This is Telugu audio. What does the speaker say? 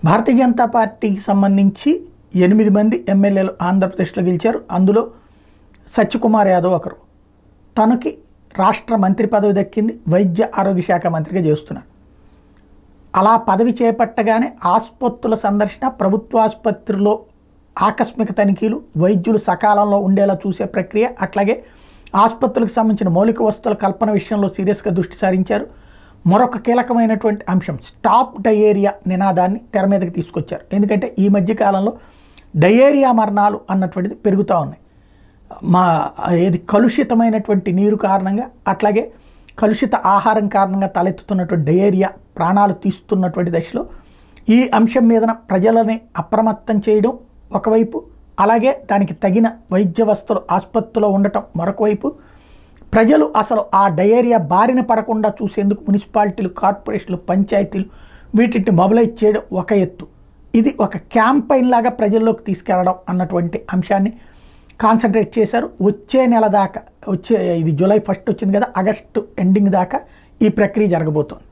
భారతీయ జనతా పార్టీకి సంబంధించి 8 మంది ఎమ్మెల్యేలు ఆంధ్రప్రదేశ్లో గెలిచారు. అందులో సత్యకుమార్ యాదవ్ ఒకరు. తనకి రాష్ట్ర మంత్రి పదవి దక్కింది. వైద్య ఆరోగ్య శాఖ మంత్రిగా చేస్తున్నాడు. అలా పదవి చేపట్టగానే ఆసుపత్రుల సందర్శన, ప్రభుత్వ ఆసుపత్రిలో ఆకస్మిక తనిఖీలు, వైద్యులు సకాలంలో ఉండేలా చూసే ప్రక్రియ, అట్లాగే ఆసుపత్రులకు సంబంధించిన మౌలిక వస్తువుల కల్పన విషయంలో సీరియస్గా దృష్టి సారించారు. మరొక కీలకమైనటువంటి అంశం స్టాప్ డయేరియా నినాదాన్ని తెర మీదకి తీసుకొచ్చారు. ఎందుకంటే ఈ మధ్యకాలంలో డయేరియా మరణాలు అన్నటువంటిది పెరుగుతూ ఉన్నాయి. ఏది కలుషితమైనటువంటి నీరు కారణంగా, అట్లాగే కలుషిత ఆహారం కారణంగా తలెత్తుతున్నటువంటి డయేరియా ప్రాణాలు తీస్తున్నటువంటి దశలో ఈ అంశం మీద ప్రజలని అప్రమత్తం చేయడం ఒకవైపు, అలాగే దానికి తగిన వైద్య వస్తువులు ఆసుపత్రిలో ఉండటం మరొక వైపు, ప్రజలు అసలు ఆ డయేరియా బారిన పడకుండా చూసేందుకు మున్సిపాలిటీలు, కార్పొరేషన్లు, పంచాయతీలు వీటిని మొబిలైజ్ చేయడం ఒక ఎత్తు. ఇది ఒక క్యాంపెయిన్ లాగా ప్రజల్లోకి తీసుకెళ్లడం అన్నటువంటి అంశాన్ని కాన్సన్ట్రేట్ చేశారు. వచ్చే నెల దాకా, ఇది జూలై 1 వచ్చింది కదా, ఆగస్టు ఎండింగ్ దాకా ఈ ప్రక్రియ జరగబోతోంది.